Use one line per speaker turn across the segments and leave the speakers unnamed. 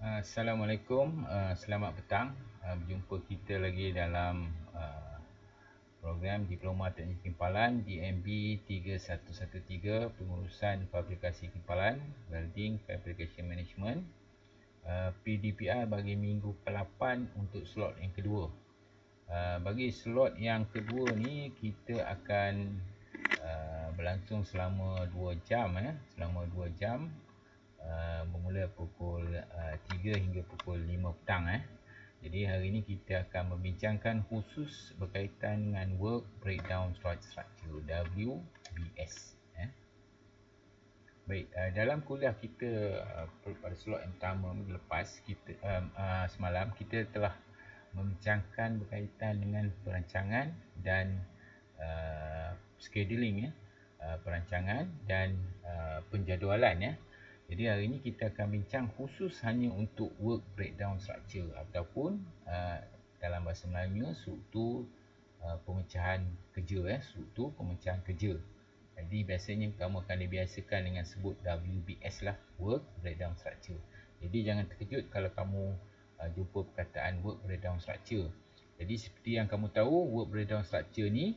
Assalamualaikum, selamat petang. Berjumpa kita lagi dalam program Diploma Teknik Kimpalan DMB 3113, pengurusan fabrikasi kimpalan, Welding Fabrication Management, PDPR bagi minggu ke-8 untuk slot yang kedua. Bagi slot yang kedua ni kita akan berlangsung selama 2 jam selama 2 jam. Bermula pukul 3 hingga pukul 5 petang. Jadi hari ini kita akan membincangkan khusus berkaitan dengan Work Breakdown Structure, WBS. Baik, dalam kuliah kita pada slot yang pertama minggu lepas, kita semalam kita telah membincangkan berkaitan dengan perancangan dan scheduling, perancangan dan penjadualan. Jadi hari ini kita akan bincang khusus hanya untuk work breakdown structure ataupun dalam bahasa Melayu struktur pemecahan kerja, struktur pemecahan kerja. Jadi biasanya kamu akan dibiasakan dengan sebut WBS lah, work breakdown structure. Jadi jangan terkejut kalau kamu jumpa perkataan work breakdown structure. Jadi seperti yang kamu tahu, work breakdown structure ni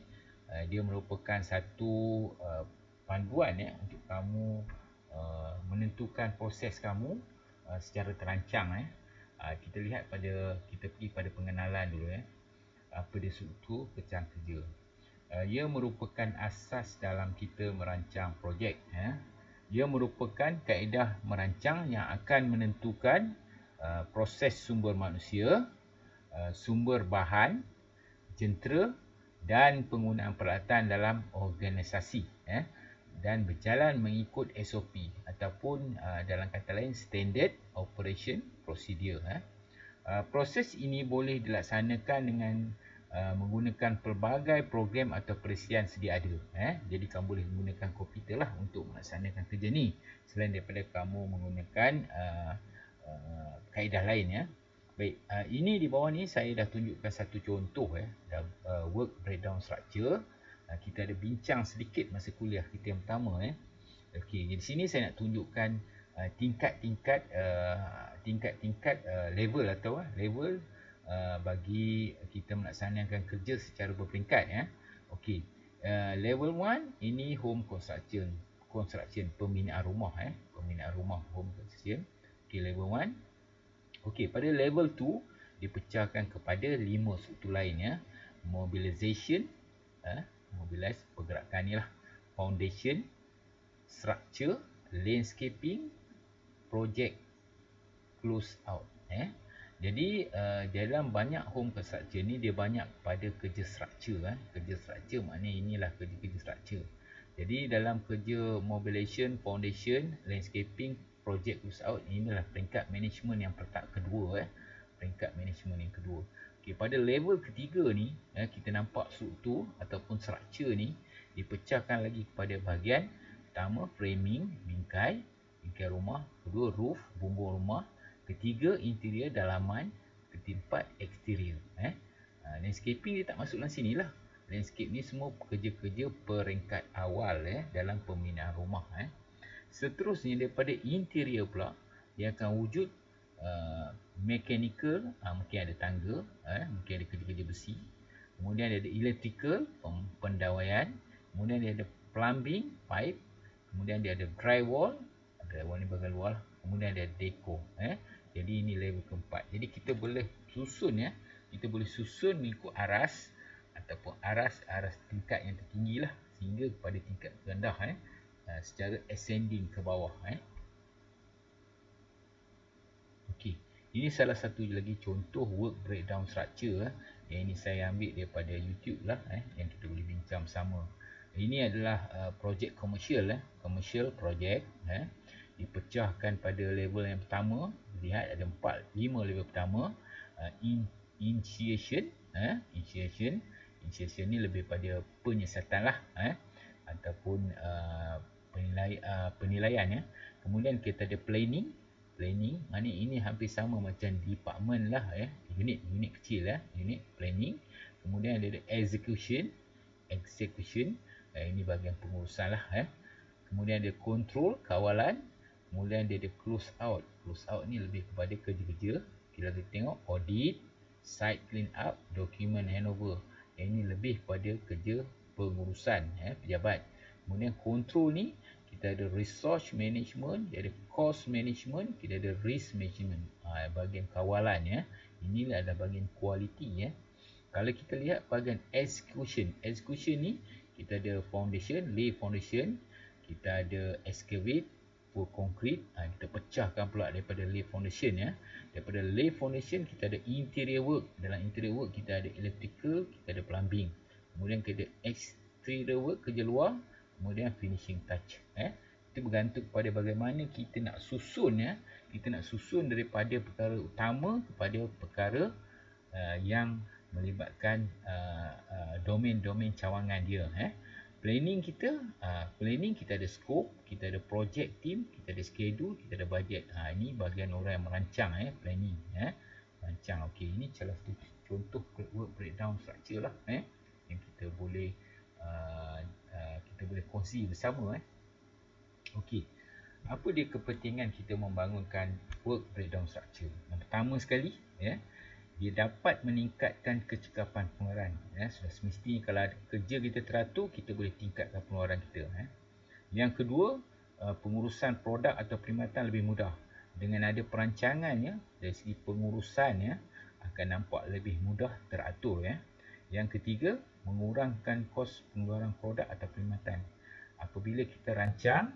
dia merupakan satu panduan untuk kamu menentukan proses kamu secara terancang. Kita lihat kita pergi pada pengenalan dulu. Apa dia struktur pecahan kerja. Ia merupakan asas dalam kita merancang projek. Ia merupakan kaedah merancang yang akan menentukan proses sumber manusia, sumber bahan, jentera dan penggunaan peralatan dalam organisasi, dan berjalan mengikut SOP ataupun dalam kata lain Standard Operation Procedure. Proses ini boleh dilaksanakan dengan menggunakan pelbagai program atau perisian sedia ada. Jadi kamu boleh menggunakan komputer lah untuk melaksanakan kerja ni, selain daripada kamu menggunakan kaedah lain. Baik, ini di bawah ni saya dah tunjukkan satu contoh work breakdown structure. Kita ada bincang sedikit masa kuliah kita yang pertama. Okey, di sini saya nak tunjukkan tingkat-tingkat level atau level bagi kita melaksanakan kerja secara berperingkat. Okey, level 1 ini home construction, pembinaan rumah, home construction. Okey, level 1. Okey, pada level 2 dipecahkan kepada 5 struktur lain. Mobilization, mobilize pergerakan ni lah, foundation, structure, landscaping, project, close out. Jadi dalam banyak home construction ni dia banyak pada kerja structure. Kerja structure maknanya inilah kerja-kerja structure. Jadi dalam kerja mobilization, foundation, landscaping, project, close out, inilah peringkat management yang kedua. Peringkat management yang kedua. Okay, pada level ketiga ni kita nampak struktur ataupun structure ni dipecahkan lagi kepada bahagian pertama framing, bingkai rumah, kedua roof, bumbung rumah, ketiga interior dalaman, keempat exterior. Landscaping dia tak masuk dalam sini lah. Landscape ni semua kerja-kerja peringkat awal dalam pembinaan rumah. Seterusnya daripada interior pula, dia akan wujud mechanical, mungkin ada tangga, mungkin ada kerja-kerja besi. Kemudian ada electrical, pendawaian. Kemudian dia ada plumbing, pipe. Kemudian dia ada drywall ni bahagian luar. Kemudian ada deco. Jadi ini level keempat. Jadi kita boleh susun kita boleh susun mengikut aras ataupun aras tingkat yang tertinggi lah, sehingga kepada tingkat rendah secara ascending ke bawah. Okey, ini salah satu lagi contoh work breakdown structure yang ini saya ambil daripada YouTube lah, yang kita boleh bincang bersama. Ini adalah projek komersial, commercial project, dipecahkan pada level yang pertama. Lihat ada 5 level pertama. Initiation ni lebih pada penyiasatan lah, ataupun penilaian. Kemudian kita ada planning, maknanya ini hampir sama macam department lah, unit kecil, unit planning. Kemudian ada execution, ini bahagian pengurusan lah. Kemudian ada control, kawalan. Kemudian dia ada close out. Close out ni lebih kepada kerja-kerja. Kita boleh tengok audit, site clean up, document handover. Yang ini lebih kepada kerja pengurusan pejabat. Kemudian control ni kita ada resource management, kita ada cost management, kita ada risk management. Bahagian kawalan Inilah ada bahagian quality Kalau kita lihat bahagian execution. Execution ni kita ada foundation, lay foundation, kita ada excavate, pour concrete. Kita pecahkan pula daripada lay foundation Daripada lay foundation kita ada interior work. Dalam interior work kita ada electrical, kita ada plumbing. Kemudian kita ada exterior work, kerja luar, kemudian finishing touch. Itu bergantung kepada bagaimana kita nak susun Kita nak susun daripada perkara utama kepada perkara yang melibatkan domain-domain cawangan dia. Planning kita ada scope, kita ada project team, kita ada schedule, kita ada budget. Ini bahagian orang yang merancang planning. Merancang. Okey, ini salah satu contoh work breakdown structure lah yang kita boleh kongsi bersama. Okey. Apa dia kepentingan kita membangunkan work breakdown structure? Yang pertama sekali dia dapat meningkatkan kecekapan pengeluaran. Sudah semestinya kalau ada kerja kita teratur, kita boleh tingkatkan pengeluaran kita. Yang kedua, pengurusan produk atau perkhidmatan lebih mudah. Dengan ada perancangannya, dari segi pengurusan akan nampak lebih mudah teratur. Yang ketiga, mengurangkan kos pengeluaran produk atau perkhidmatan. Apabila kita rancang,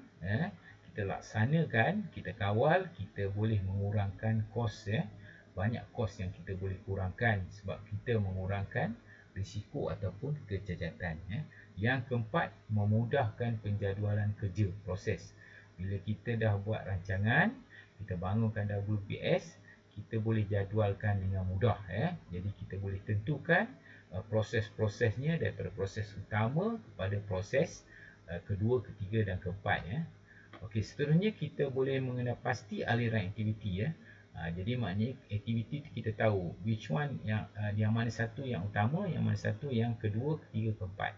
kita laksanakan, kita kawal, kita boleh mengurangkan kos. Banyak kos yang kita boleh kurangkan sebab kita mengurangkan risiko ataupun kecacatan. Yang keempat, memudahkan penjadualan kerja, proses. Bila kita dah buat rancangan, kita bangunkan WPS, kita boleh jadualkan dengan mudah. Jadi kita boleh tentukan proses-prosesnya daripada proses utama kepada proses kedua, ketiga dan keempat. Okey, seterusnya kita boleh mengenal pasti aliran aktiviti. Jadi maknanya aktiviti kita tahu which one yang mana satu yang utama, yang mana satu yang kedua, ketiga, keempat.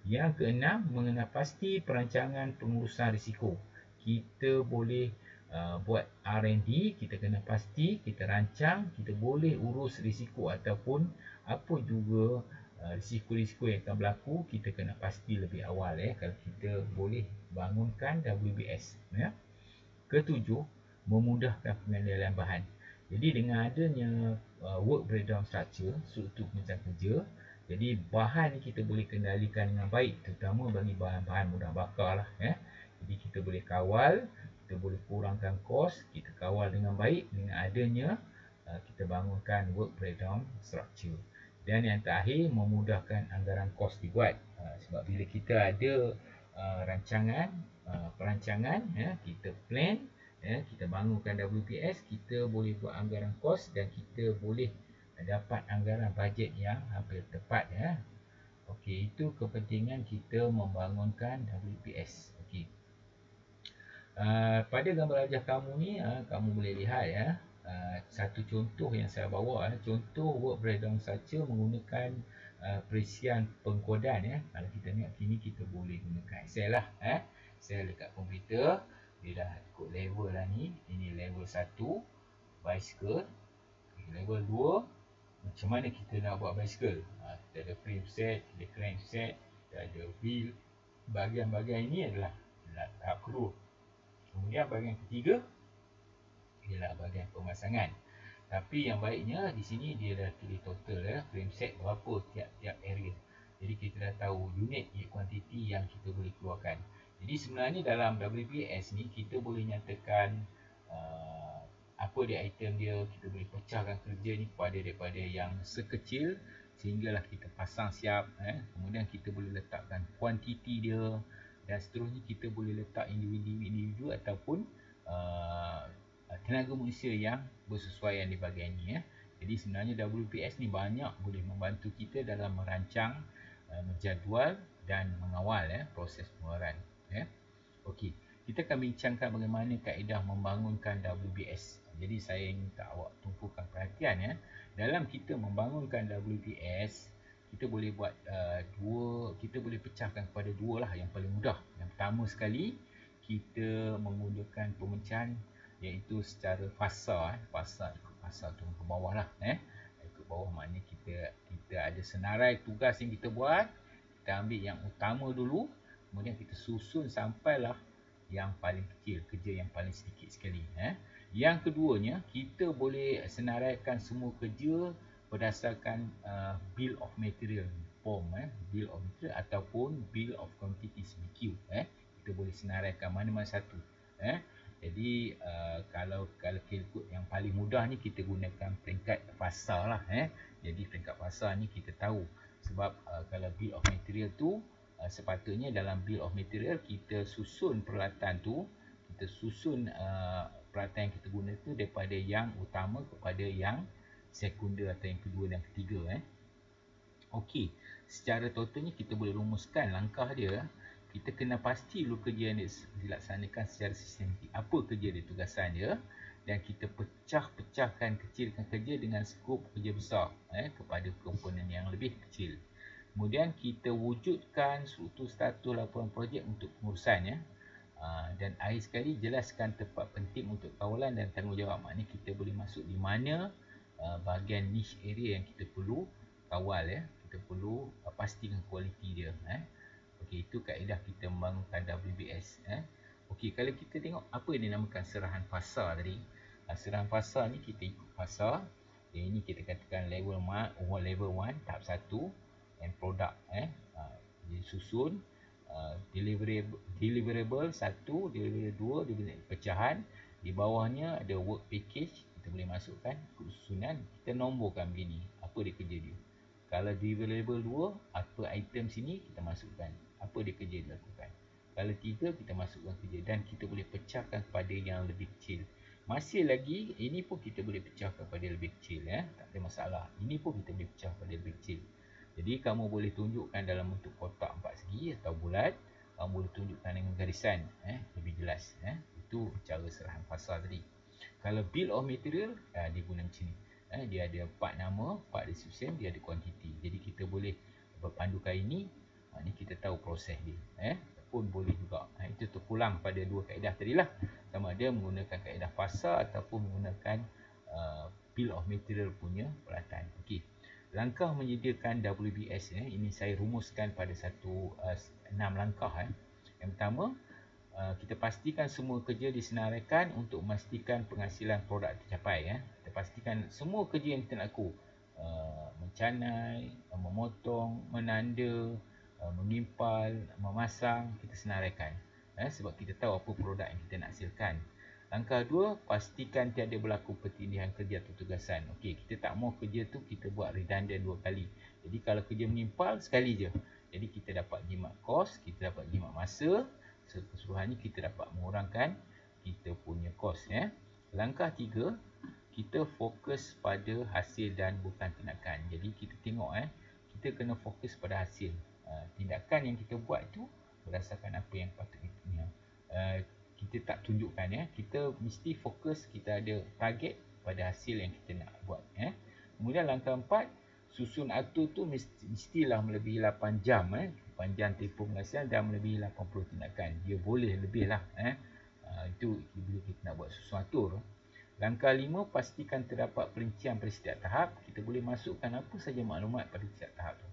Yang keenam, mengenal pasti perancangan pengurusan risiko. Kita boleh buat R&D, kita kena pasti, kita rancang, kita boleh urus risiko ataupun apa juga risiko-risiko yang akan berlaku, kita kena pasti lebih awal kalau kita boleh bangunkan WBS. Ketujuh, memudahkan pengendalian bahan. Jadi dengan adanya work breakdown structure, struktur pencarian kerja, jadi bahan ni kita boleh kendalikan dengan baik, terutama bagi bahan-bahan mudah bakar lah. Jadi kita boleh kawal, kita boleh kurangkan kos, kita kawal dengan baik dengan adanya kita bangunkan work breakdown structure. Dan yang terakhir, memudahkan anggaran kos dibuat. Sebab bila kita ada perancangan, kita plan, kita bangunkan WPS, kita boleh buat anggaran kos dan kita boleh dapat anggaran bajet yang hampir tepat. Okey, itu kepentingan kita membangunkan WPS. Okey. Pada gambar rajah kamu ni, kamu boleh lihat satu contoh yang saya bawa, contoh work breakdown structure menggunakan perisian pengkodan. Kalau kita tengok sini, kita boleh gunakan Excel lah. Excel dekat komputer, dia dah ikut level lah ni. Ini level 1 bicycle. Level 2, macam mana kita nak buat bicycle. Kita ada frame set, kita ada crank set, kita ada wheel. Bahagian-bahagian ini adalah tahap kedua. Kemudian bahagian ketiga ialah bahagian pemasangan. Tapi yang baiknya di sini dia dah tulis total frame set berapa tiap-tiap area. Jadi kita dah tahu unit kuantiti yang kita boleh keluarkan. Jadi sebenarnya dalam WBS ni kita boleh nyatakan apa dia item dia, kita boleh pecahkan kerja ni daripada yang sekecil sehinggalah kita pasang siap. Kemudian kita boleh letakkan kuantiti dia dan seterusnya kita boleh letak individu ataupun tenaga manusia yang bersesuaian di bahagian ni. Jadi sebenarnya WPS ni banyak boleh membantu kita dalam merancang, menjadual dan mengawal proses pengeluaran. Okey, kita akan bincangkan bagaimana kaedah membangunkan WBS. Jadi saya minta awak tumpukan perhatian dalam kita membangunkan WBS, kita boleh buat kita boleh pecahkan kepada dua lah yang paling mudah. Yang pertama sekali, kita menggunakan pemecahan iaitu secara fasa. Fasa ikut fasa turun ke bawah lah. Ikut bawah maknanya kita ada senarai tugas yang kita buat. Kita ambil yang utama dulu, kemudian kita susun sampailah yang paling kecil, kerja yang paling sedikit sekali. Yang keduanya, kita boleh senaraikan semua kerja berdasarkan bill of material form, bill of material ataupun bill of quantities BQ. Kita boleh senaraikan mana-mana satu. Jadi kalau ikut yang paling mudah ni, kita gunakan peringkat fasa lah. Jadi peringkat fasa ni kita tahu sebab kalau bill of material tu sepatutnya dalam bill of material kita susun peralatan tu, kita susun peralatan yang kita guna tu daripada yang utama kepada yang sekunder atau yang kedua dan ketiga. Okey, secara totalnya kita boleh rumuskan langkah dia. Kita kena pasti dulu kerja yang dilaksanakan secara sistematik. Apa kerja dia, tugasan dia, dan kita pecahkan kecilkan kerja dengan skop kerja besar kepada komponen yang lebih kecil. Kemudian kita wujudkan struktur status laporan projek untuk pengurusan. Dan akhir sekali jelaskan tempat penting untuk kawalan dan tanggungjawab. Maknanya kita boleh masuk di mana bahagian niche area yang kita perlu kawal. Kita perlu pastikan kualiti dia. Okey, itu kaedah kita membangunkan WBS. Okey, kalau kita tengok apa yang dinamakan serahan fasa tadi. Serahan fasa ni kita ikut fasa. Ini kita katakan level 1, tahap 1, and product. Jadi susun deliverable 1, deliverable 2, deliverable pecahan. Di bawahnya ada work package, kita boleh masukkan susunan, kita nomborkan begini apa dia kerja dia. Kalau deliverable 2, apa item sini kita masukkan, apa dia kerja dilakukan. Kalau 3, kita masukkan kerja, dan kita boleh pecahkan kepada yang lebih kecil. Masih lagi, ini pun kita boleh pecahkan kepada lebih kecil. Tak ada masalah, ini pun kita boleh pecah kepada lebih kecil. Jadi kamu boleh tunjukkan dalam bentuk kotak 4 segi atau bulat. Kamu boleh tunjukkan dengan garisan lebih jelas. Itu cara serahan fasa tadi. Kalau bill of material, dia guna macam ni. Dia ada 4 nama, 4 description, dia ada kuantiti. Jadi kita boleh berpandukan ini, maknanya kita tahu proses dia. Pun boleh juga. Itu terpulang pada dua kaedah tadi lah. Sama ada menggunakan kaedah fasa ataupun menggunakan bill of material punya peralatan. Okey. Langkah menyediakan WBS ini saya rumuskan pada 6 langkah. Yang pertama, kita pastikan semua kerja disenaraikan untuk memastikan penghasilan produk tercapai. Kita pastikan semua kerja yang kita nak laku, mencanai, memotong, menanda, mengimpal, memasang, kita senaraikan. Sebab kita tahu apa produk yang kita nak hasilkan. Langkah 2, pastikan tiada berlaku pertindihan kerja atau tugasan. Okey, kita tak mau kerja tu kita buat redundant 2 kali. Jadi kalau kerja mengimpal, sekali je. Jadi kita dapat jimat kos, kita dapat jimat masa. Keseluruhannya kita dapat mengurangkan kita punya kos. Langkah 3, kita fokus pada hasil dan bukan tindakan. Jadi kita tengok, kita kena fokus pada hasil. Tindakan yang kita buat itu berdasarkan apa yang patut kita punya. Kita tak tunjukkan, kita mesti fokus, kita ada target pada hasil yang kita nak buat. Kemudian langkah 4, susun atur tu mestilah melebihi 8 jam. 8 jam tempoh penghasilan dan melebihi 80 tindakan. Dia boleh lebih lah. Itu bila kita nak buat susun atur. Langkah 5, pastikan terdapat perincian pada setiap tahap. Kita boleh masukkan apa saja maklumat pada setiap tahap tu.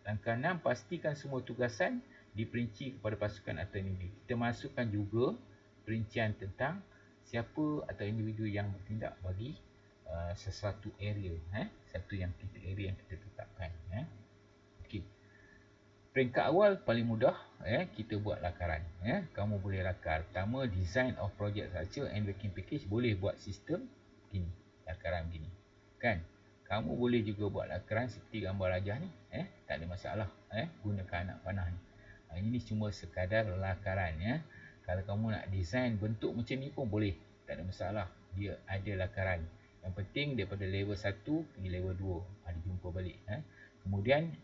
Langkah 6, pastikan semua tugasan diperinci kepada pasukan atau individu. Kita masukkan juga perincian tentang siapa atau individu yang bertindak bagi sesuatu area, satu yang area yang kita tetapkan. Okey. Peringkat awal paling mudah, kita buat lakaran. Kamu boleh lakar. Pertama, design of project structure and working package. Boleh buat sistem begini, lakaran begini. Kan? Kamu boleh juga buat lakaran seperti gambar rajah ni. Tak ada masalah. Gunakan anak panah ni. Ini cuma sekadar lakaran. Kalau kamu nak design bentuk macam ni pun boleh. Tak ada masalah. Dia ada lakaran. Yang penting daripada level 1 pergi level 2. Ada jumpa balik. Kemudian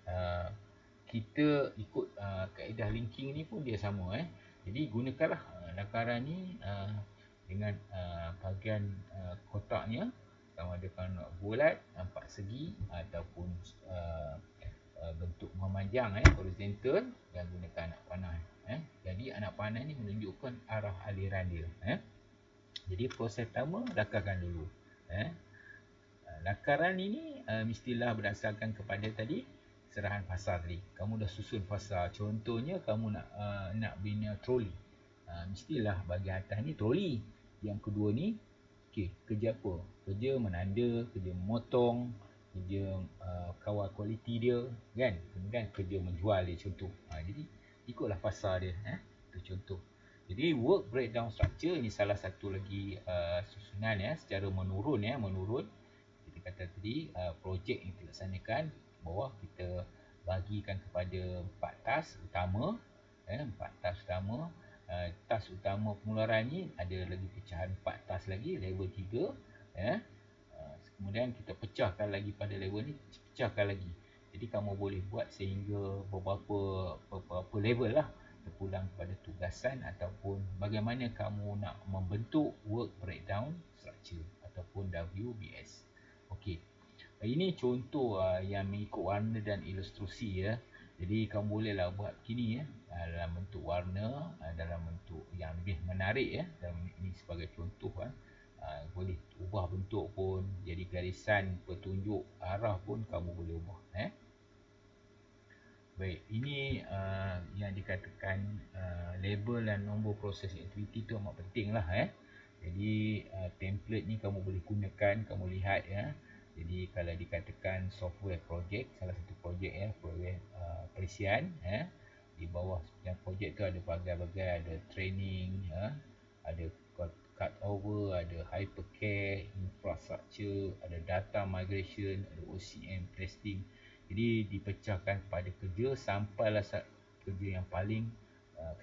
kita ikut kaedah linking ni pun dia sama. Jadi gunakanlah lakaran ni dengan bahagian kotaknya. Sama ada kalau nak bulat, 4 segi ataupun bentuk memanjang, horizontal, dan gunakan anak panah. Jadi anak panah ni menunjukkan arah aliran dia. Jadi proses pertama, lakarkan dulu. Lakaran ini mestilah berdasarkan kepada tadi serahan fasal tadi. Kamu dah susun fasal. Contohnya kamu nak bina troli. Mestilah bahagian atas ni troli. Yang kedua ni, kerja apa? Kerja menanda, kerja memotong, kerja kawal kualiti dia, kan? Kemudian kerja menjual dia, contoh. Jadi ikutlah fasal dia. Itu contoh. Jadi work breakdown structure ni salah satu lagi susunan secara menurun. Kita kata tadi projek yang dilaksanakan bawah kita bagikan kepada 4 task utama. 4 task utama. Task utama pengeluaran ni ada lagi pecahan 4 task lagi, level 3. Kemudian kita pecahkan lagi pada level ni, pecahkan lagi. Jadi kamu boleh buat sehingga beberapa level lah, terpulang kepada tugasan ataupun bagaimana kamu nak membentuk work breakdown structure ataupun WBS. Okey. Ini contoh yang mengikut warna dan ilustrasi ya. Jadi kamu bolehlah buat begini dalam bentuk warna, dalam bentuk yang lebih menarik dalam ini sebagai contoh boleh ubah bentuk pun, jadi garisan petunjuk arah pun kamu boleh ubah. Baik, ini yang dikatakan label dan nombor proses aktiviti tu amat penting lah. Jadi template ni kamu boleh gunakan, kamu lihat Jadi kalau dikatakan software project, salah satu projek projek perisian, di bawah yang projek tu ada bagai-bagai, ada training, ada cut over, ada hypercare, infrastructure, ada data migration, ada OCM testing. Jadi dipecahkan pada kerja sampailah kerja yang paling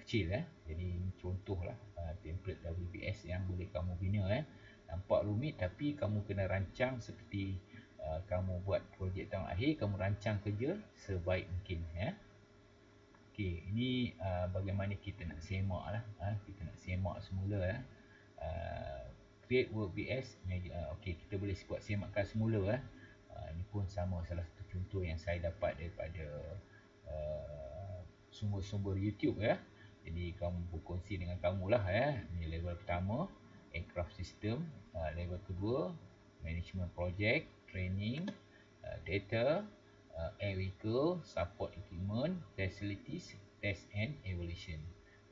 kecil. Jadi ini contohlah template WBS yang boleh kamu bina. Nampak rumit tapi kamu kena rancang seperti kamu buat projek tahun akhir, kamu rancang kerja sebaik mungkin. Okey, ini bagaimana kita nak semak lah. Kita nak semak semula create work BS. Okey, kita boleh buat semakan semula. Ini pun sama, salah satu contoh yang saya dapat daripada sumber-sumber YouTube. Jadi kamu berkongsi dengan kamu lah. Ini level pertama, aircraft system. Level kedua, management project, training, data, air vehicle, support equipment, facilities, test and evaluation.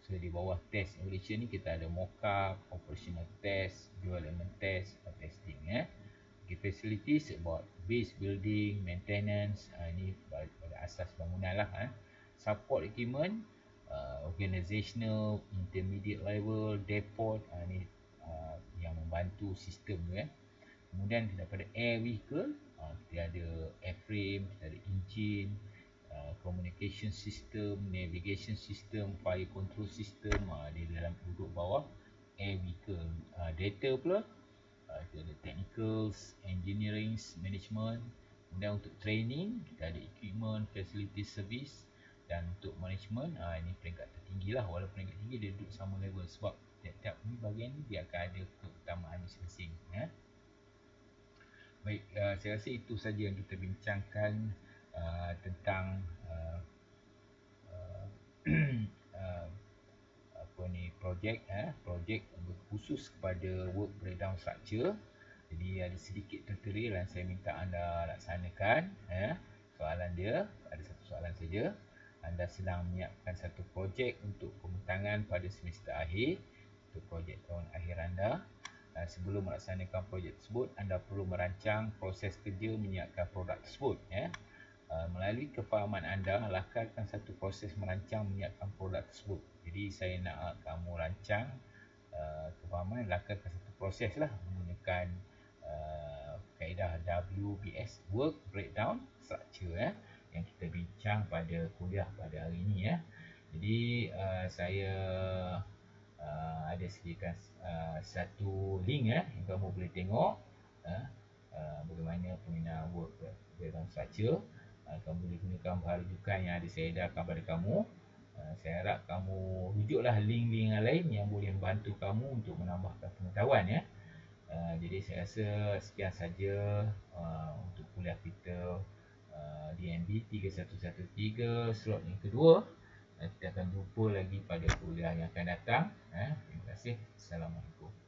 So di bawah test evaluation ni kita ada mock-up, operational test, development test, testing. Okay, facilities about base building, maintenance, ini pada asas bangunan lah. Support equipment, organizational, intermediate level, depot, ini yang membantu sistem tu. Kemudian daripada air vehicle, kita ada airframe, kita ada engine, communication system, navigation system, fire control system, di dalam duduk bawah air vehicle. Data pula, kita ada technicals, engineering, management. Kemudian untuk training, kita ada equipment, facility service. Dan untuk management, ini peringkat tertinggi lah. Walaupun peringkat tinggi dia duduk sama level sebab tiap-tiap ni bahagian ni dia akan ada keutamaan masing-masing. Baik, saya rasa itu saja yang kita bincangkan tentang projek khusus kepada work breakdown structure. Jadi ada sedikit tutorial yang saya minta anda laksanakan. Soalan dia, ada satu soalan saja. Anda sedang menyiapkan satu projek untuk pembentangan pada semester akhir, untuk projek tahun akhir anda. Sebelum melaksanakan projek tersebut, anda perlu merancang proses kerja menyiapkan produk tersebut. Melalui kefahaman anda, lakarkan satu proses merancang menyiapkan produk tersebut. Jadi saya nak kamu rancang kefahaman, lakarkan satu proses lah menggunakan kaedah WBS, Work Breakdown Structure, yang kita bincang pada kuliah pada hari ini. Jadi saya ada sediakan satu link yang kamu boleh tengok bagaimana penggunaan work breakdown structure. Kamu boleh gunakan bahan rujukan yang ada saya edarkan pada kamu. Saya harap kamu rujuklah link-link yang lain yang boleh membantu kamu untuk menambahkan pengetahuan. Jadi saya rasa sekian saja untuk kuliah kita DNB 3113 slot yang kedua. Kita akan jumpa lagi pada kuliah yang akan datang. Terima kasih. Assalamualaikum.